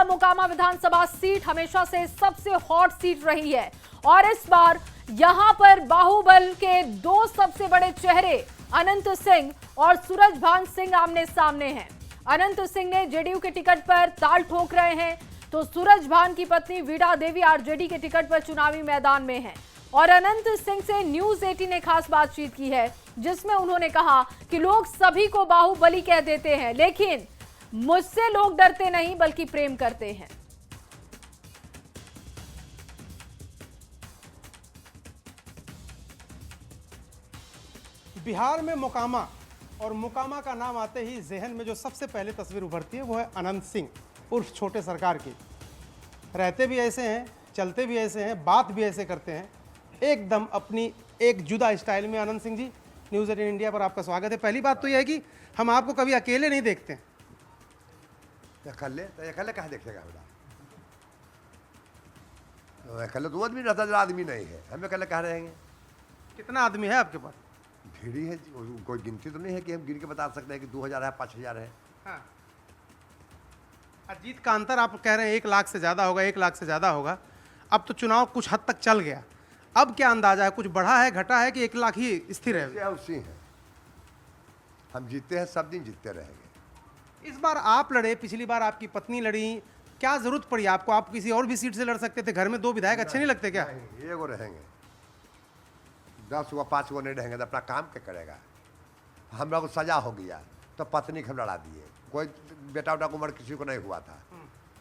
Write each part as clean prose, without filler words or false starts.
मोकामा विधानसभा seat हमेशा से सबसे हॉट सीट रही है और इस बार यहां पर बाहुबल के दो सबसे बड़े चेहरे अनंत सिंह और सूरजभान सिंह आमने सामने हैं। अनंत सिंह ने जेडीयू के टिकट पर ताल ठोक रहे हैं तो सूरजभान की पत्नी वीणा देवी आरजेडी के टिकट पर चुनावी मैदान में हैं। और अनंत सिंह से न्यूज 18 ने खास बातचीत की है जिसमें उन्होंने कहा कि लोग सभी को बाहुबली कह देते हैं लेकिन मुझसे लोग डरते नहीं बल्कि प्रेम करते हैं। बिहार में मोकामा और मोकामा का नाम आते ही जहन में जो सबसे पहले तस्वीर उभरती है वो है अनंत सिंह उर्फ छोटे सरकार की। रहते भी ऐसे हैं, चलते भी ऐसे हैं, बात भी ऐसे करते हैं, एकदम अपनी एक जुदा स्टाइल में। अनंत सिंह जी, न्यूज़ 18 इंडिया पर आपका स्वागत है। पहली बात तो यह है कि हम आपको कभी अकेले नहीं देखते। अकेले कहाँ देखेगा बेटा? अकेले तो आदमी रहता, आदमी नहीं है, हम अकेले कहाँ रहेंगे? कितना आदमी है आपके पास? भीड़ी है, कोई गिनती तो नहीं है कि हम गिन के बता सकते हैं कि 2000 है, 5000 है। हाँ। अजीत का अंतर आप कह रहे हैं 1 लाख से ज़्यादा होगा, 1 लाख से ज़्यादा होगा। अब तो चुनाव कुछ हद तक चल गया, अब क्या अंदाजा है? कुछ बढ़ा है, घटा है कि 1 लाख ही स्थिर है? उसी है, हम जीतते हैं, सब दिन जीतते रहेंगे। इस बार आप लड़े, पिछली बार आपकी पत्नी लड़ी, क्या जरूरत पड़ी आपको? आप किसी और भी सीट से लड़ सकते थे। घर में 2 विधायक अच्छे नहीं लगते क्या? नहीं, एगो रहेंगे, 10 व 5 गो नहीं रहेंगे तो अपना काम क्या करेगा? हमरा को सजा हो गया तो पत्नी को लड़ा दिए, कोई बेटा उटा को उम्र किसी को नहीं हुआ था,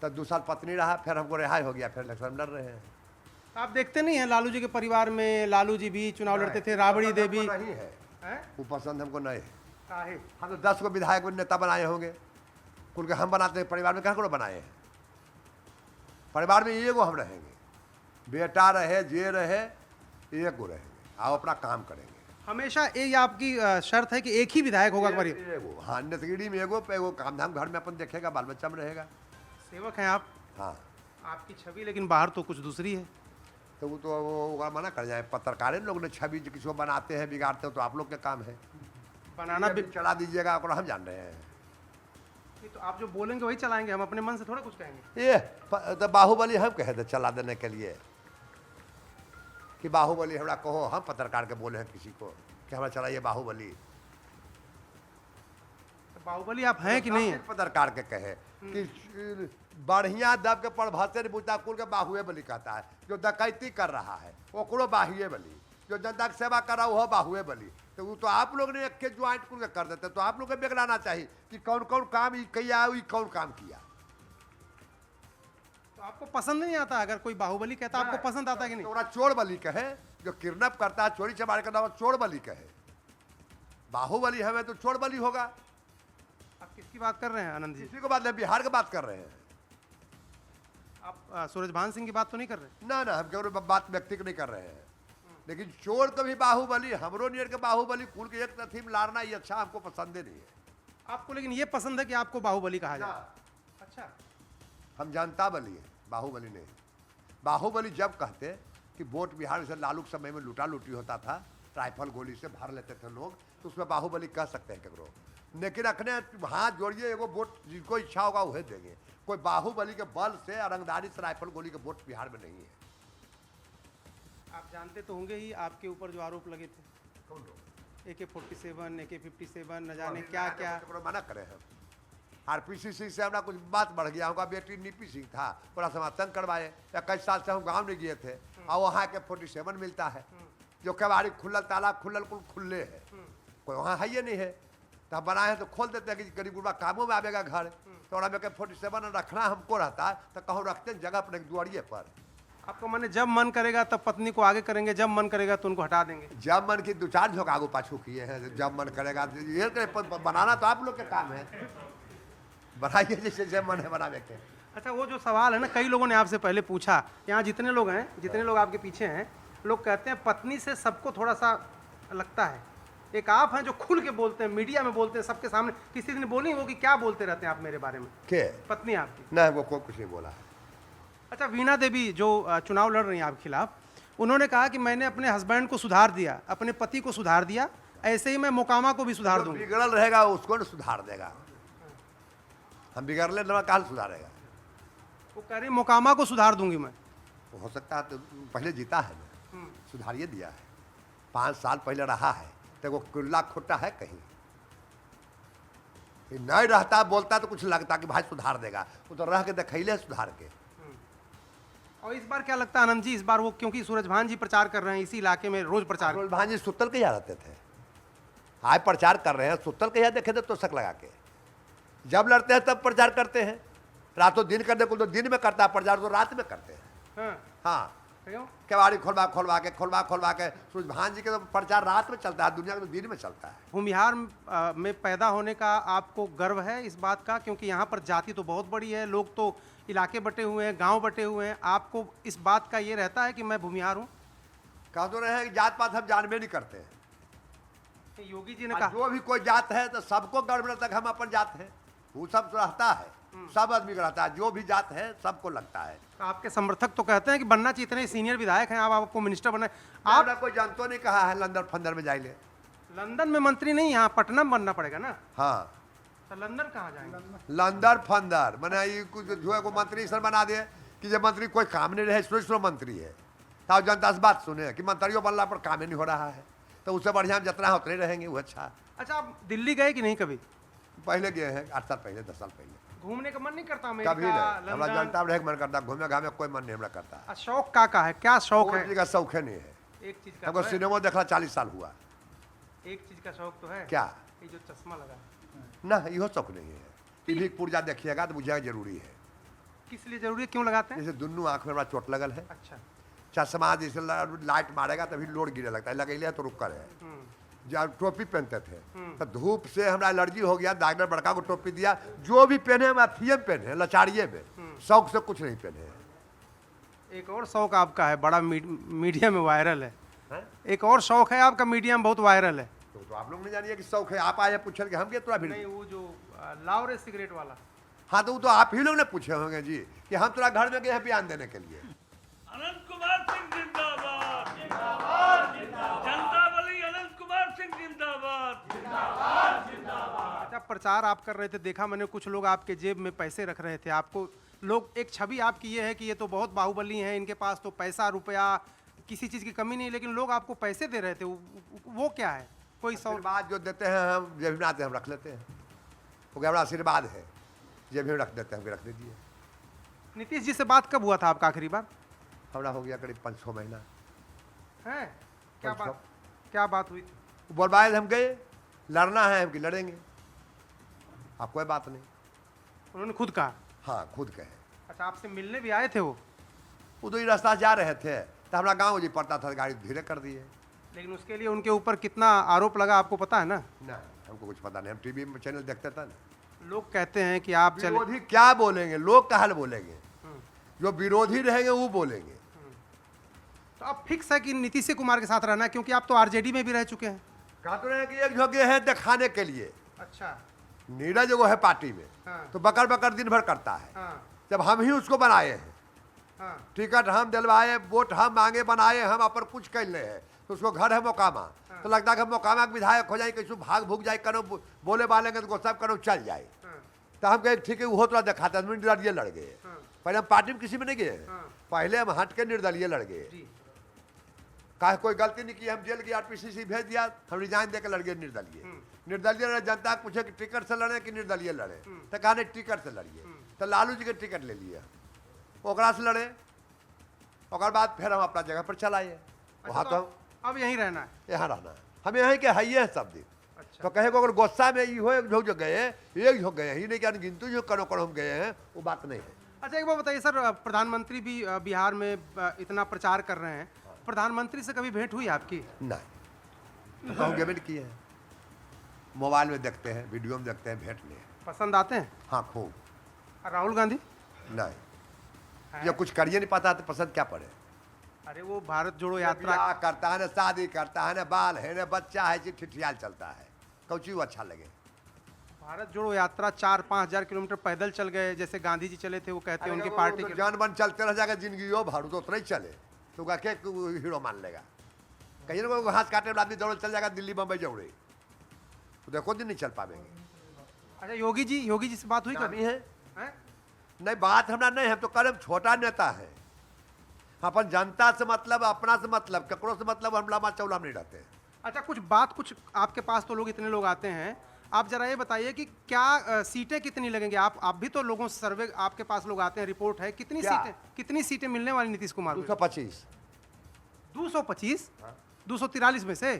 तो 2 साल पत्नी रहा, फिर हमको रिहाई हो गया, फिर इलेक्शन लड़ रहे हैं। आप देखते नहीं हैं लालू जी के परिवार में लालू जी भी चुनाव लड़ते थे, राबड़ी देवी नहीं है, वो पसंद हमको नहीं है। है? हम तो 10 को विधायक नेता बनाए होंगे, कुल के हम बनाते हैं, परिवार में कहाँ को बनाए हैं? परिवार में एगो हम रहेंगे, बेटा रहे जे रहे एगो रहेंगे, आप अपना काम करेंगे। हमेशा ये आपकी शर्त है कि एक ही विधायक होगा? एगो, हाँ, नेतगिरी में एगो पे एगो, काम धाम घर में अपन देखेगा, बाल बच्चा में रहेगा। सेवक हैं आप? हाँ। आपकी छवि लेकिन बाहर तो कुछ दूसरी है। तो वो तो वो मना कर जाए, पत्रकार लोग ने छवि किसी को बनाते हैं, बिगाड़ते हो, तो आप लोग के काम है बनाना भी। चला दीजिएगा, और हम जान रहे हैं। तो आप जो बोलेंगे वही चलाएंगे, हम अपने मन से थोड़ा कुछ कहेंगे। ये तो बाहुबली हम कहे थे चला देने के लिए कि बाहुबली हमरा कहो, हम पत्रकार के बोले हैं किसी को कि हमारा चलाइए बाहुबली। तो बाहुबली आप हैं कि नहीं है? पत्रकार के कहे कि बढ़िया दब के पढ़भते बुता कुल के बाहुए बली कहता है, जो डकैती कर रहा है ओकरो बाहुए बली, जो जनता की सेवा कर रहा है वो बाहुए बली। तो वो तो आप लोग ने एक के ज्वाइंट कुल के कर देते, तो आप लोग को बिगड़ाना चाहिए कि कौन कौन काम किया, कौन काम किया। तो आपको पसंद नहीं आता? अगर कोई बाहुबली कहता आपको पसंद आता कि नहीं? तो चोर बली कहे, जो किडनैप करता है, चोरी चमारी करता है, चोर बली कहे। बाहुबली हमें तो चोर बली होगा। आप किसकी बात कर रहे हैं आनंद जी? इसी को बात नहीं, बिहार की बात कर रहे हैं। आप सूरजभान सिंह की बात तो नहीं कर रहे? ना ना, हम केवल बात व्यक्ति की नहीं कर रहे हैं, लेकिन चोर तो भी बाहुबली, हमरो नियर के बाहुबली, कुल के एक थीम लारना, ये अच्छा हमको पसंद ही नहीं है। आपको लेकिन ये पसंद है कि आपको बाहुबली कहा जाए? अच्छा, हम जनता बली है, बाहुबली नहीं। बाहुबली जब कहते कि वोट बिहार से लालू के समय में लूटा लूटी होता था, राइफल गोली से भर लेते थे लोग, तो उसमें बाहुबली कह सकते हैं केकरो, लेकिन अखने हाथ जोड़िए, एगो वोट जिनको इच्छा होगा वह देंगे। कोई बाहुबली के बल से, रंगदारी से राइफल गोली के वोट बिहार में नहीं है। आप जानते तो होंगे ही आपके ऊपर जो आरोप लगे थे, कौन लोग? AK-47, AK-57, न जाने क्या क्या। मना करे हम। RPC सिंह से हमारा कुछ बात बढ़ गया, उनका बेटी नीपी सिंह था, पूरा समर्थन करवाए। 21 साल से हम गाँव नहीं गए थे, और वहाँ AK-47 मिलता है, जो कबाड़ी खुलल, तालाब खुलल, कुल खुले है, कोई वहाँ है ये नहीं है, तो हम बनाए हैं तो खोल देते हैं कि गरीब गुरबा कामों में आवेगा घर। तो AK-47 रखना हमको रहता है तो कहूँ रखते हैं जगह अपने दुआरिये पर। आपको माने जब मन करेगा तब पत्नी को आगे करेंगे, जब मन करेगा तो उनको हटा देंगे? जब मन की 2-4 झोंक आगू पाछू किए हैं, जब मन करेगा। ये बनाना तो आप लोग के काम है, बनाइए जैसे जब मन है बनाने के। अच्छा, वो जो सवाल है ना, कई लोगों ने आपसे पहले पूछा, यहाँ जितने लोग हैं, जितने लोग आपके पीछे हैं, लोग कहते हैं पत्नी से सबको थोड़ा सा लगता है। एक आप हैं जो खुल के बोलते हैं, मीडिया में बोलते हैं, सबके सामने। किसी दिन बोली वो कि क्या बोलते रहते हैं आप मेरे बारे में? के पत्नी आपकी? नहीं, वो कोई कुछ नहीं बोला है। अच्छा, वीणा देवी जो चुनाव लड़ रही हैं आपके खिलाफ, उन्होंने कहा कि मैंने अपने हस्बैंड को सुधार दिया, अपने पति को सुधार दिया, ऐसे ही मैं मोकामा को भी सुधार दूंगी। बिगड़ल रहेगा उसको न सुधार देगा, हम बिगड़ले न काल सुधारेगा। वो कह रही मोकामा को सुधार दूंगी मैं। हो सकता है तो पहले जीता है ना, सुधारिए दिया है, 5 साल पहले रहा है, तो वो कुल्ला खोटा है कहीं ये नहीं रहता, बोलता तो कुछ लगता कि भाई सुधार देगा, वो तो रह के दिखैले सुधार के। और इस बार क्या लगता है आनंद जी, इस बार वो क्योंकि सूरजभान जी प्रचार कर रहे हैं इसी इलाके में, रोज प्रचार। भान जी सुतल के यहाँ रहते थे, आज प्रचार कर रहे हैं, सुतल के यहाँ देखे थे तो शक लगा के, जब लड़ते हैं तब प्रचार करते हैं, रातों दिन करने को तो दिन में करता है प्रचार, तो रात में करते हैं। हाँ क्यों? केवाड़ी खोलवा खोलवा के सूरजभान जी के तो प्रचार रात में चलता है, दुनिया के तो दिन में चलता है। भूमिहार में पैदा होने का आपको गर्व है इस बात का, क्योंकि यहाँ पर जाति तो बहुत बड़ी है, लोग तो इलाके बटे हुए हैं, गांव बटे हुए हैं, आपको इस बात का ये रहता है कि मैं भूमिहार हूँ? कह तो रहे हैं कि जात पात हम जानबे नहीं करते हैं, योगी जी ने और कहा जो भी कोई जात है तो सबको गर्व रहता है कि हम अपन जात है, वो सब तो रहता है, सब आदमी का रहता है, जो भी जात है सबको लगता है। तो आपके समर्थक तो कहते हैं कि बनना चाहिए, इतने सीनियर विधायक हैं, आप आपको मिनिस्टर बनना है। आप आप कोई जानतो नहीं कहा है लंदन फंदर में जाइले, लंदन में मंत्री नहीं, यहाँ पटना में बनना पड़ेगा ना। हाँ तो लंदन कहाँ जाएंगे? लंदर फंदर मैंने ये कुछ जो है को मंत्री सर बना दे कि जब मंत्री कोई काम नहीं रहे, स्लो मंत्री है, तो जनता से बात सुने कि मंत्रियों बनला पर काम ही नहीं हो रहा है, तो उससे बढ़िया हम जितना उतरे रहेंगे वो अच्छा। अच्छा, आप दिल्ली गए कि नहीं कभी? पहले गए हैं 8 साल पहले, 10 साल पहले। घूमने का मन नहीं करता? कभी अमेरिका, नहीं, हमारा लंदन? जनता रहे मन करता, घूमे घामे कोई मन नहीं हमारा करता। शौक का है, क्या शौक कोई है? चीज का शौक है नहीं है, एक चीज का हमको तो है। सिनेमा देखना 40 साल हुआ। एक चीज का शौक तो है। क्या? ये जो चश्मा लगा, ना इहो शौक नहीं है, टीवी पुर्जा देखिएगा तो बुझेगा जरूरी है। किस लिए जरूरी है, क्यों लगाते हैं? जैसे दोनों आँख में बड़ा चोट लगल है, अच्छा। चश्मा जैसे लाइट मारेगा तभी लोड गिरे लगता है, लगेले है तो रुक कर है। जब टोपी पहनते थे तो धूप से हमारा एलर्जी हो गया, डॉक्टर बड़का को टोपी दिया, जो भी पहने हम अथिये में पहने, लचारिये में, शौक से कुछ नहीं पहने। एक और शौक आपका है, बड़ा मीडिया में वायरल है। हैं? एक और शौक है आपका, मीडिया में बहुत वायरल है। तो आप लोग नहीं जानिए कि शौक है, आप आए पूछे कि हम क्या थोड़ा नहीं, भी। वो जो लाओ रे सिगरेट वाला। हाँ तो वो तो आप ही लोग ने पूछे होंगे जी कि हम थोड़ा घर में गए हैं बयान देने के लिए। अनंत कुमार सिंह जिंदाबाद, जिंदाबाद, जिंदाबाद, जनता बली अनंत कुमार सिंह जिंदाबाद, जिंदाबाद, जिंदाबाद। अच्छा, प्रचार आप कर रहे थे, देखा मैंने कुछ लोग आपके जेब में पैसे रख रहे थे, आपको लोग, एक छवि आपकी ये है कि ये तो बहुत बाहुबली हैं, इनके पास तो पैसा रुपया किसी चीज़ की कमी नहीं, लेकिन लोग आपको पैसे दे रहे थे, वो क्या है? कोई सौ आशीर्वाद जो देते हैं हम जेब में आते हम रख लेते हैं, वो क्या बड़ा आशीर्वाद है, जेब में रख देते हैं, हम रख दीजिए। नीतीश जी से बात कब हुआ था आपका आखिरी बार? हमारा हो गया करीब 5-6 महीना। है क्या अच्छा। बात, क्या बात हुई थी? बोलबाए हम गए, लड़ना है हम कि लड़ेंगे, आप कोई बात नहीं। उन्होंने खुद कहा? हाँ खुद कहे। अच्छा, आपसे मिलने भी आए थे वो? उधर ही रास्ता जा रहे थे तो हमारा गाँव जी पड़ता था, गाड़ी धीरे कर दिए। लेकिन उसके लिए उनके ऊपर कितना आरोप लगा आपको पता है ना? नहीं हमको कुछ पता नहीं, हम टीवी में चैनल देखते थे ना। लोग कहते हैं कि आप चले। विरोधी क्या बोलेंगे, लोग का हाल बोलेंगे, जो विरोधी रहेंगे वो बोलेंगे। तो अब फिक्स है कि नीतीश कुमार के साथ रहना है, क्योंकि आप तो आरजेडी में भी रह चुके हैं। कहते रहे कि एक जगह है दिखाने के लिए, अच्छा। नीरज जो है पार्टी में, हाँ। तो बकर बकर दिन भर करता है। हाँ जब हम ही उसको बनाए हैं, हाँ टिकट हम दिलवाए, वोट हम मांगे, बनाए, हम अपन कुछ कर ले हैं, तो उसको घर है मोकामा, तो लगता है कि मोकामा के विधायक हो जाए, कैसे भाग भूग जाए, करो बोले बालेंगे तो सब करो चल जाए। हाँ तो हम कहे ठीक है वो थोड़ा दिखाते हैं, निर्दलीय लड़ गए। हाँ। पहले हम पार्टी में किसी में नहीं गए, हाँ। पहले हम हट के निर्दलीय लड़ गए। जी। कहा कोई गलती नहीं की, हम जेल गए, आरपीसीसी भेज दिया, हम रिजाइन देकर लड़ गए निर्दलीय। निर्दलीय लड़े, जनता पूछे कि टिकट से लड़े कि निर्दलीय लड़े, तो कहा नहीं टिकट से लड़िए, तो लालू जी के टिकट ले लिया, ओकरा से लड़े, और बाद फिर हम अपना जगह पर चलाए। वहाँ तो हम अब यहीं रहना है? यहाँ रहना है, हम यहाँ के है ही सब दिन। अच्छा। तो कहे को अगर गुस्सा में ये हो एक जो गए, एक जो गए ही नहीं, क्या गिनती जो करो करो हम गए हैं, वो बात नहीं है। अच्छा, एक बात बताइए सर, प्रधानमंत्री भी बिहार में इतना प्रचार कर रहे हैं, प्रधानमंत्री से कभी भेंट हुई आपकी? नहीं, कहूँ गेमेंट किए हैं, मोबाइल में देखते हैं, वीडियो में देखते हैं, भेंट लिए। पसंद आते हैं? हाँ खूब। और राहुल गांधी? नहीं, ये कुछ करिए नहीं पाता तो पसंद क्या पड़े। अरे वो भारत जोड़ो यात्रा ब्याह करता है ना, शादी करता है ना, बाल है ना, बच्चा है, ठिठियाल चलता है, कौची अच्छा लगे। भारत जोड़ो यात्रा 4-5 हजार किलोमीटर पैदल चल गए, जैसे गांधी जी चले थे, वो कहते हैं उनकी पार्टी के। जान बन चलते रह जाएगा जिंदगी, हो भाड़ू तो उतना ही चले, तो क्या हीरो मान लेगा। कहीं ना कोई घास काटे आदमी दौड़ चल जाएगा दिल्ली बम्बई जौड़े, तो देखो दिन नहीं चल पाएंगे। अच्छा, योगी जी से बात हुई नामी कभी? है, हैं? नहीं बात हमरा नहीं, हम तो कदम छोटा नेता है। अपन जनता से मतलब, अपना से मतलब, ककड़ों से मतलब हम लामा चौला नहीं रहते हैं। अच्छा, कुछ आपके पास तो लोग इतने लोग आते हैं, आप जरा ये बताइए कि क्या सीटें कितनी लगेंगी? आप भी तो लोगों से सर्वे, आपके पास लोग आते हैं, रिपोर्ट है, कितनी सीटें मिलने वाली नीतीश कुमार को? 225। 225? 243 में से?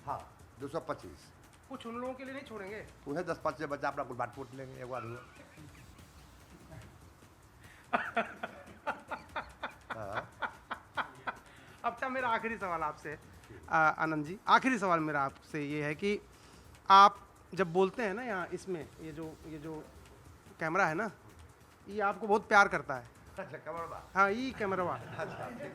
हाँ 225। कुछ उन लोगों के लिए नहीं छोड़ेंगे? उन्हें 10-5 बच्चा अपना कुछ बात पूछ लेंगे एक बार। अच्छा, मेरा आखिरी सवाल आपसे आनंद जी, आखिरी सवाल मेरा आपसे ये है कि आप जब बोलते हैं ना यहाँ, इसमें ये जो कैमरा है ना, ये आपको बहुत प्यार करता है। हाँ, ये कैमरा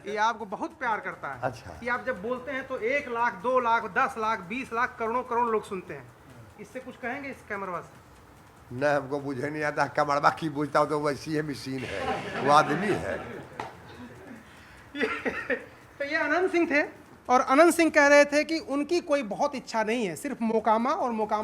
ये आपको बहुत प्यार करता है। अच्छा। ये आप जब बोलते हैं तो 1 लाख, 2 लाख, 10 लाख, 20 लाख, करोड़ों लोग सुनते हैं। इससे कुछ कहेंगे इस कैमरा से? नहीं, हमको बुझे नहीं आता। कमरबा की बुझता हो तो वैसी है, मशीन है, वो आदमी है। तो ये अनंत सिंह थे, और अनंत सिंह कह रहे थे कि उनकी कोई बहुत इच्छा नहीं है, सिर्फ मोकामा और मोकामा